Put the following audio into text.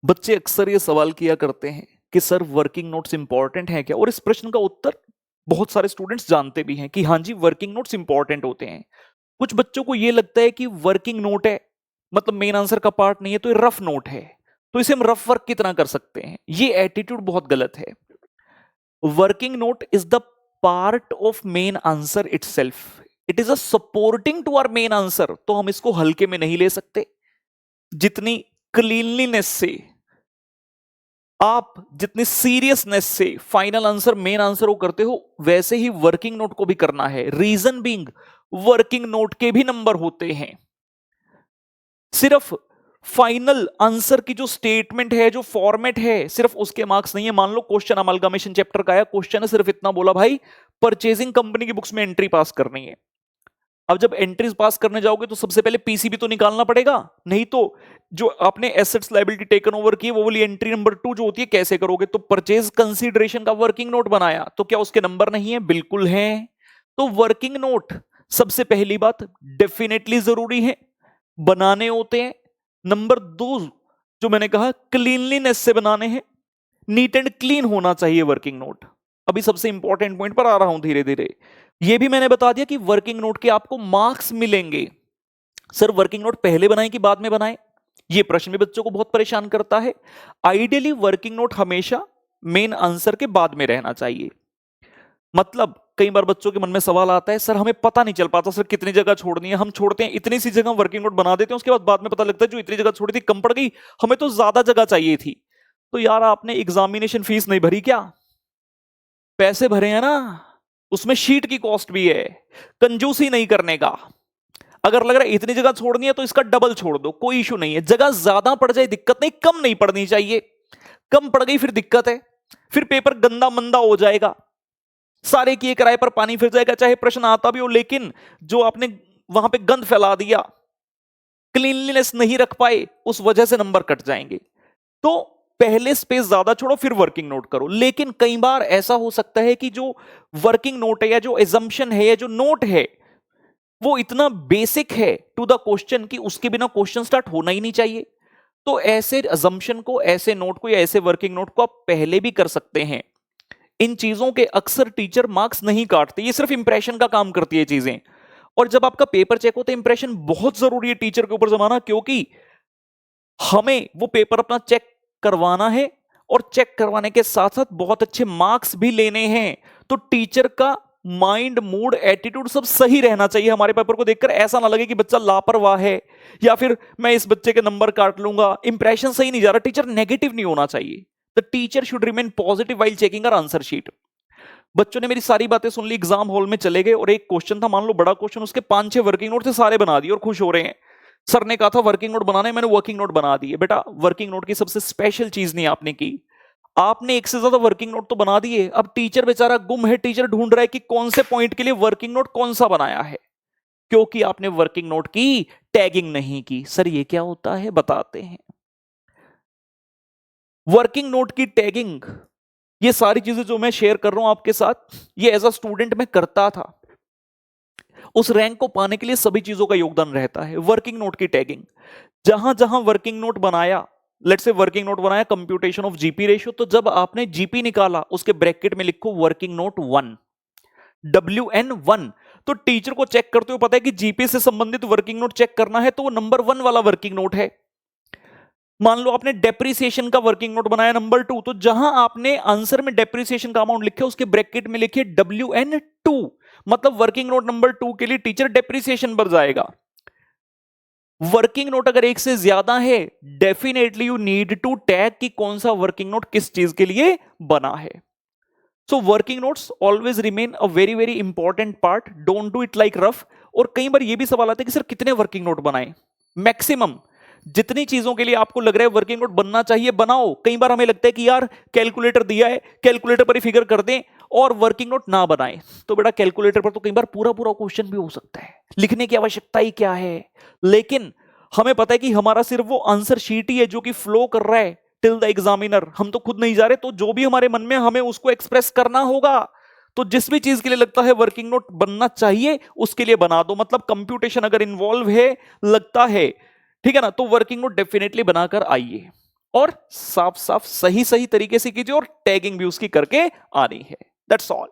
बच्चे अक्सर ये सवाल किया करते हैं कि सर वर्किंग नोट्स इंपॉर्टेंट है क्या। और इस प्रश्न का उत्तर बहुत सारे स्टूडेंट्स जानते भी हैं कि हाँ जी वर्किंग नोट्स इंपॉर्टेंट होते हैं। कुछ बच्चों को ये लगता है कि वर्किंग नोट है मतलब मेन आंसर का पार्ट नहीं है, तो ये रफ नोट है, तो इसे हम रफ वर्क की तरह कर सकते हैं। ये एटीट्यूड बहुत गलत है। Working note is the part of main answer itself. It is a supporting to our main answer. तो हम इसको हल्के में नहीं ले सकते। जितनी क्लीनलीनेस से आप जितनी सीरियसनेस से फाइनल आंसर मेन आंसर को करते हो, वैसे ही वर्किंग नोट को भी करना है। रीजन बीइंग वर्किंग नोट के भी नंबर होते हैं। सिर्फ फाइनल आंसर की जो स्टेटमेंट है, जो फॉर्मेट है, सिर्फ उसके मार्क्स नहीं है। मान लो क्वेश्चन अमलगामेशन चैप्टर का है, क्वेश्चन है सिर्फ इतना बोला भाई परचेजिंग कंपनी की बुक्स में एंट्री पास करनी है। अब जब एंट्रीज पास करने जाओगे तो सबसे पहले पीसीबी तो निकालना पड़ेगा, नहीं तो जो आपने एसेट्स लायबिलिटी टेकन ओवर की वो वाली एंट्री नंबर 2 जो होती है कैसे करोगे। तो परचेज कंसीडरेशन का वर्किंग नोट बनाया तो क्या उसके नंबर नहीं है? बिल्कुल है। तो वर्किंग नोट सबसे पहली बात डेफिनेटली जरूरी है, बनाने होते हैं। नंबर 2 जो मैंने कहा क्लीनलीनेस से बनाने हैं, नीट एंड क्लीन होना चाहिए वर्किंग नोट। अभी सबसे इंपॉर्टेंट पॉइंट पर आ रहा हूं धीरे धीरे। यह भी मैंने बता दिया कि वर्किंग नोट के आपको मार्क्स मिलेंगे। सर वर्किंग नोट पहले बनाएं कि बाद में बनाएं, यह प्रश्न भी बच्चों को बहुत परेशान करता है। आइडियली वर्किंग नोट हमेशा मेन आंसर के बाद में रहना चाहिए। मतलब कई बार बच्चों के मन में सवाल आता है सर हमें पता नहीं चल पाता सर कितनी जगह छोड़नी है। हम छोड़ते हैं इतनी सी जगह, वर्किंग नोट बना देते हैं, उसके बाद में पता लगता है जो इतनी जगह छोड़ी थी कम पड़ गई, हमें तो ज्यादा जगह चाहिए थी। तो यार आपने एग्जामिनेशन फीस नहीं भरी क्या? पैसे भरे हैं ना, उसमें शीट की कॉस्ट भी है। कंजूसी नहीं करने का। अगर लग रहा है इतनी जगह छोड़नी है तो इसका डबल छोड़ दो, कोई इशू नहीं है। जगह ज्यादा पड़ जाए दिक्कत नहीं, कम नहीं पड़नी चाहिए। कम पड़ गई फिर दिक्कत है, फिर पेपर गंदा मंदा हो जाएगा, सारे किए किराए पर पानी फिर जाएगा। चाहे प्रश्न आता भी हो लेकिन जो आपने वहां पे गंद फैला दिया, क्लीनलीनेस नहीं रख पाए, उस वजह से नंबर कट जाएंगे। तो पहले स्पेस ज्यादा छोड़ो फिर वर्किंग नोट करो। लेकिन कई बार ऐसा हो सकता है कि जो वर्किंग नोट है या जो एजम्पशन है या जो नोट है वो इतना बेसिक है टू द क्वेश्चन कि उसके बिना क्वेश्चन स्टार्ट होना ही नहीं चाहिए। तो ऐसे अजम्पशन को, ऐसे नोट को या ऐसे वर्किंग नोट को आप पहले भी कर सकते हैं। इन चीजों के अक्सर टीचर मार्क्स नहीं काटते, ये सिर्फ इंप्रेशन का काम करती है चीजें। और जब आपका पेपर चेक होता है इंप्रेशन बहुत जरूरी है टीचर के ऊपर जमाना, क्योंकि हमें वो पेपर अपना चेक करवाना है और चेक करवाने के साथ साथ बहुत अच्छे मार्क्स भी लेने हैं। तो टीचर का माइंड, मूड, एटीट्यूड सब सही रहना चाहिए। हमारे पेपर को देखकर ऐसा ना लगे कि बच्चा लापरवाह है या फिर मैं इस बच्चे के नंबर काट लूंगा, इंप्रेशन सही नहीं जा रहा। टीचर नेगेटिव नहीं होना चाहिए। The teacher should remain positive while checking our answer sheet. बच्चों ने मेरी सारी बातें सुन ली, एग्जाम हॉल में चले गए और एक क्वेश्चन था, मान लो बड़ा क्वेश्चन, उसके 5-6 वर्किंग नोट थे, सारे बना दिए और खुश हो रहे हैं। सर ने कहा था वर्किंग नोट बनाने, मैंने वर्किंग नोट बना दिए। बेटा वर्किंग नोट की सबसे स्पेशल चीज नहीं आपने की, आपने एक से ज्यादा वर्किंग नोट तो बना दिए। अब टीचर बेचारा गुम है, टीचर ढूंढ रहा है कि कौन से पॉइंट के लिए वर्किंग नोट कौन सा बनाया है, क्योंकि आपने वर्किंग नोट की टैगिंग नहीं की। सर ये क्या होता है बताते हैं। वर्किंग नोट की टैगिंग, ये सारी चीजें जो मैं शेयर कर रहा हूं आपके साथ, ये एज अ स्टूडेंट मैं करता था। उस रैंक को पाने के लिए सभी चीजों का योगदान रहता है। वर्किंग नोट की टैगिंग, जहां जहां वर्किंग नोट बनाया, लेट्स से वर्किंग नोट बनाया कंप्यूटेशन ऑफ जीपी रेशियो, तो जब आपने जीपी निकाला उसके ब्रैकेट में लिखो वर्किंग नोट 1, WN1। तो टीचर को चेक करते हुए पता है कि जीपी से संबंधित वर्किंग नोट चेक करना है तो वो नंबर 1 वाला वर्किंग नोट है। मान लो आपने डेप्रिसिएशन का वर्किंग नोट बनाया नंबर 2, तो जहां आपने आंसर में डेप्रिसिएशन का अमाउंट लिखे उसके ब्रैकेट में लिखिए WN2, मतलब वर्किंग नोट नंबर 2 के लिए टीचर डेप्रिसिएशन पर जाएगा। वर्किंग नोट अगर एक से ज्यादा है, definitely you need to tag कि कौन सा वर्किंग नोट किस चीज के लिए बना है। So working notes always remain a very very important part, don't do it like rough. और कई बार ये भी सवाल आता है कि सर कितने वर्किंग नोट बनाए? मैक्सिमम जितनी चीजों के लिए आपको लग रहा है वर्किंग नोट बनना चाहिए बनाओ। कई बार हमें लगता है कि यार कैलकुलेटर दिया है, कैलकुलेटर पर ही फिगर कर दें और वर्किंग नोट ना बनाए। तो बेटा कैलकुलेटर पर तो कई बार पूरा पूरा क्वेश्चन भी हो सकता है, लिखने की आवश्यकता ही क्या है। लेकिन हमें पता है कि हमारा सिर्फ वो आंसर शीट ही है जो कि फ्लो कर रहा है टिल द एग्जामिनर, हम तो खुद नहीं जा रहे। तो जो भी हमारे मन में हमें उसको एक्सप्रेस करना होगा। तो जिस भी चीज के लिए लगता है वर्किंग नोट बनना चाहिए उसके लिए बना दो। मतलब कंप्यूटेशन अगर इन्वॉल्व है लगता है, ठीक है ना, तो वर्किंग नोट डेफिनेटली बनाकर आइए। और साफ साफ सही सही तरीके से कीजिए और टैगिंग भी उसकी करके आनी है। That's all.